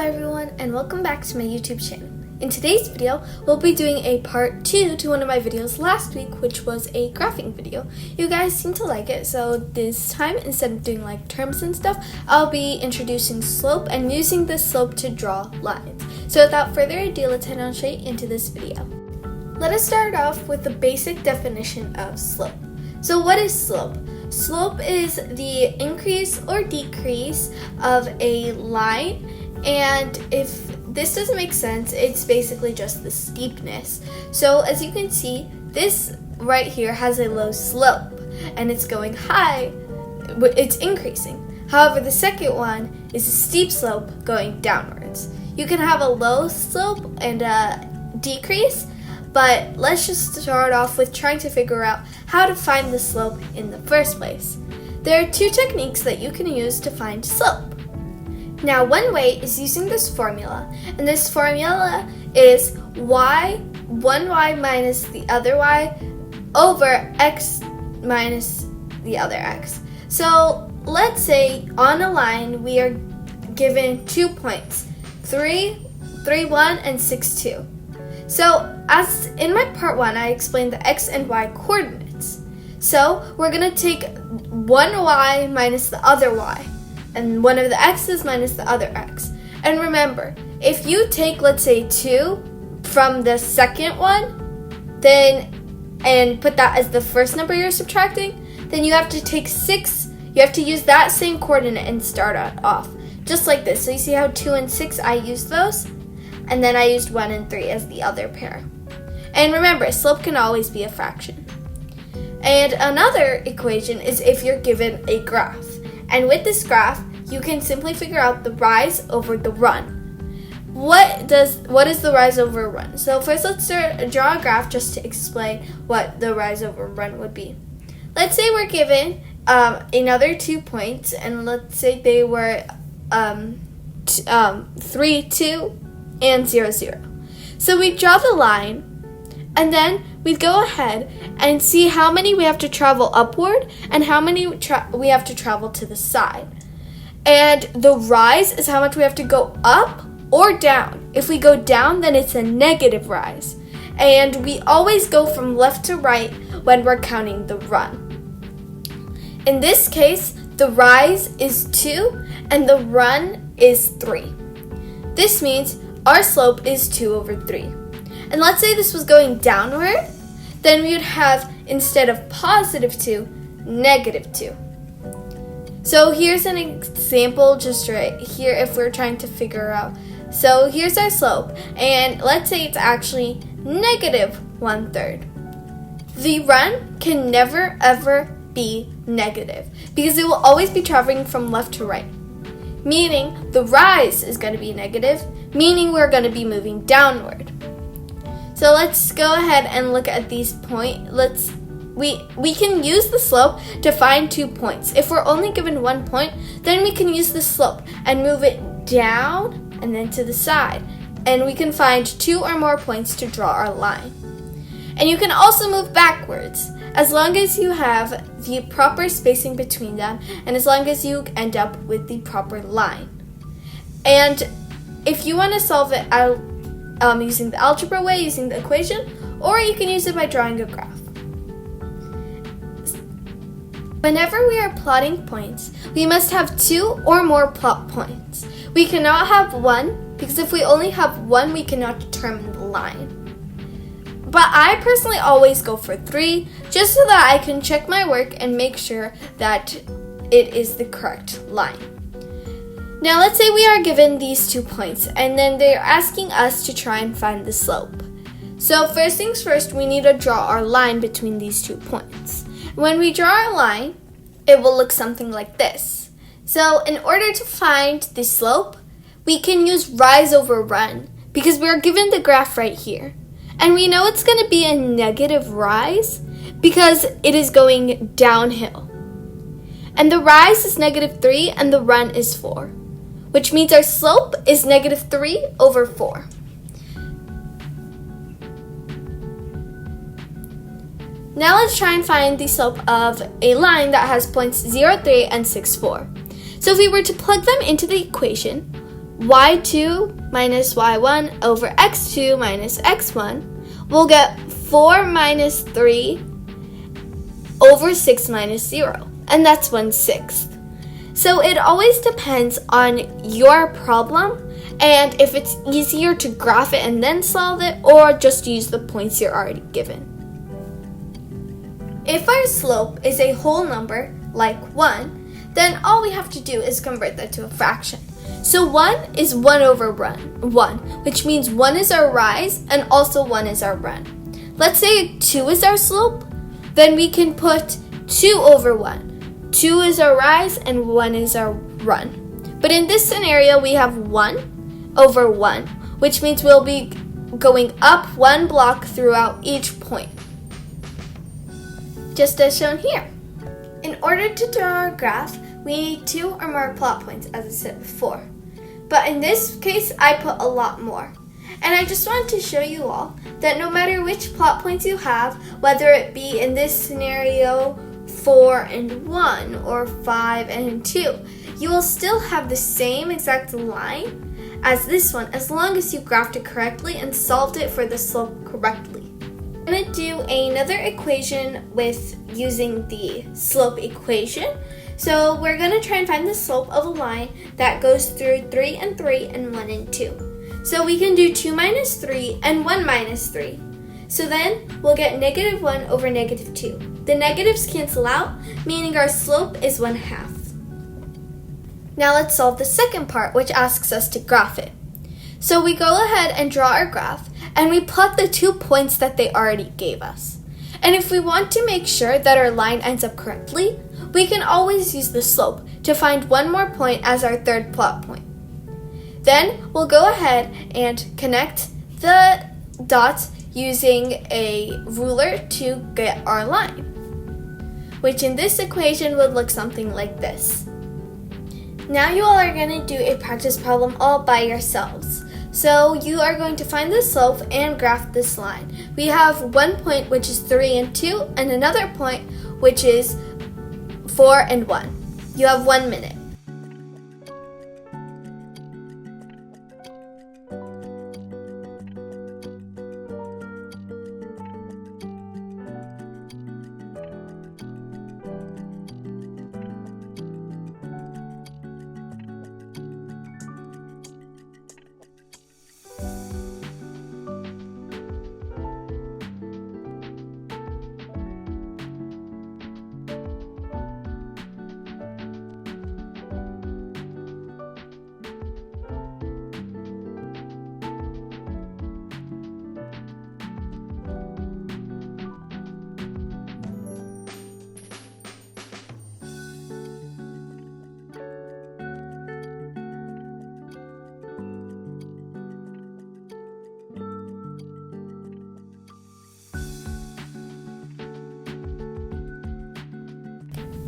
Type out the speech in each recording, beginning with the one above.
everyone, and welcome back to my YouTube channel. In today's video, we'll be doing a part 2 to one of my videos last week, which was a graphing video. You guys seem to like it, so this time, instead of doing like terms and stuff, I'll be introducing slope and using the slope to draw lines. So without further ado, let's head on straight into this video. Let us start off with the basic definition of slope. So what is slope? Slope is the increase or decrease of a line, and if this doesn't make sense, it's basically just the steepness. So as you can see, this right here has a low slope and it's going high, it's increasing. However, the second one is a steep slope going downwards. You can have a low slope and a decrease, but let's just start off with trying to figure out how to find the slope in the first place. There are two techniques that you can use to find slope. Now, one way is using this formula, and this formula is one y minus the other y over x minus the other x. So let's say on a line we are given 2 points, 3, 1, and 6, 2. So as in my part 1, I explained the x and y coordinates. So we're going to take one y minus the other y, and one of the x's minus the other x. And remember, if you take, let's say, 2 from the second one, and put that as the first number you're subtracting, then you have to take 6, you have to use that same coordinate and start it off. Just like this. So you see how 2 and 6, I used those? And then I used 1 and 3 as the other pair. And remember, slope can always be a fraction. And another equation is if you're given a graph. And with this graph, you can simply figure out the rise over the run. What is the rise over run? So first let's draw a graph just to explain what the rise over run would be. Let's say we're given another 2 points, and let's say they were 3, 2, and 0, 0. So we draw the line, and then we go ahead and see how many we have to travel upward and how many we have to travel to the side. And the rise is how much we have to go up or down. If we go down, then it's a negative rise. And we always go from left to right when we're counting the run. In this case, the rise is 2 and the run is 3. This means our slope is 2 over 3. And let's say this was going downward, then we would have, instead of positive 2, negative 2. So here's an example just right here if we're trying to figure out. So here's our slope, and let's say it's actually negative 1/3. The run can never ever be negative because it will always be traveling from left to right. Meaning the rise is going to be negative, meaning we're going to be moving downward. So let's go ahead and look at these points. We can use the slope to find 2 points. If we're only given 1 point, then we can use the slope and move it down and then to the side. And we can find 2 or more points to draw our line. And you can also move backwards, as long as you have the proper spacing between them and as long as you end up with the proper line. And if you want to solve it out using the algebra way, using the equation, or you can use it by drawing a graph. Whenever we are plotting points, we must have 2 or more plot points. We cannot have 1, because if we only have 1, we cannot determine the line. But I personally always go for 3, just so that I can check my work and make sure that it is the correct line. Now let's say we are given these 2 points, and then they're asking us to try and find the slope. So first things first, we need to draw our line between these 2 points. When we draw our line, it will look something like this. So in order to find the slope, we can use rise over run because we're given the graph right here. And we know it's going to be a negative rise because it is going downhill. And the rise is negative 3 and the run is 4, which means our slope is negative 3 over 4. Now let's try and find the slope of a line that has points 0, 3, and 6, 4. So if we were to plug them into the equation, y2 minus y1 over x2 minus x1, we'll get 4 minus 3 over 6 minus 0, and that's 1/6. So it always depends on your problem and if it's easier to graph it and then solve it, or just use the points you're already given. If our slope is a whole number, like 1, then all we have to do is convert that to a fraction. So 1 is 1 over 1, which means 1 is our rise and also 1 is our run. Let's say 2 is our slope, then we can put 2 over 1. 2 is our rise and 1 is our run. But in this scenario, we have 1 over 1, which means we'll be going up 1 block throughout each point, just as shown here. In order to draw our graph, we need 2 or more plot points, as I said before. But in this case, I put a lot more. And I just wanted to show you all that no matter which plot points you have, whether it be in this scenario 4 and 1 or 5 and 2, you will still have the same exact line as this one, as long as you graphed it correctly and solved it for the slope correctly. I'm going to do another equation with using the slope equation. So we're going to try and find the slope of a line that goes through 3 and 3 and 1 and 2. So we can do 2 minus 3 and 1 minus 3. So then we'll get negative 1 over negative 2. The negatives cancel out, meaning our slope is 1/2. Now let's solve the second part, which asks us to graph it. So we go ahead and draw our graph, and we plot the 2 points that they already gave us. And if we want to make sure that our line ends up correctly, we can always use the slope to find one more point as our third plot point. Then we'll go ahead and connect the dots using a ruler to get our line, which in this equation would look something like this. Now you all are going to do a practice problem all by yourselves. So you are going to find the slope and graph this line. We have one point which is 3 and 2 and another point which is 4 and 1. You have 1 minute.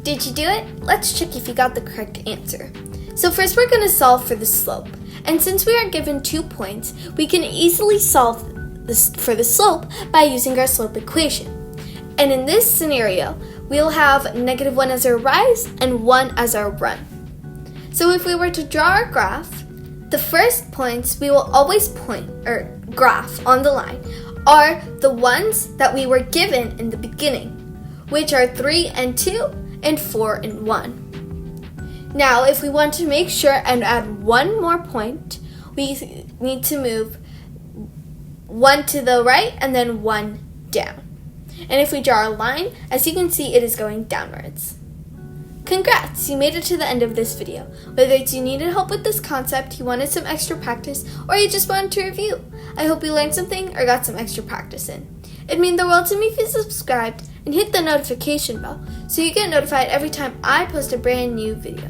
Did you do it? Let's check if you got the correct answer. So first we're going to solve for the slope. And since we are given 2 points, we can easily solve this for the slope by using our slope equation. And in this scenario, we'll have negative 1 as our rise and 1 as our run. So if we were to draw our graph, the first points we will always graph on the line are the ones that we were given in the beginning, which are 3 and 2 and 4 and 1. Now, if we want to make sure and add one more point, we need to move 1 to the right and then 1 down. And if we draw a line, as you can see, it is going downwards. Congrats! You made it to the end of this video. Whether it's you needed help with this concept, you wanted some extra practice, or you just wanted to review, I hope you learned something or got some extra practice in. It'd mean the world to me if you subscribed and hit the notification bell so you get notified every time I post a brand new video.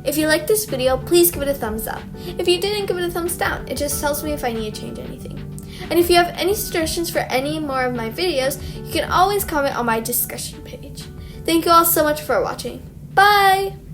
If you liked this video, please give it a thumbs up. If you didn't, give it a thumbs down. It just tells me if I need to change anything. And if you have any suggestions for any more of my videos, you can always comment on my discussion page. Thank you all so much for watching. Bye!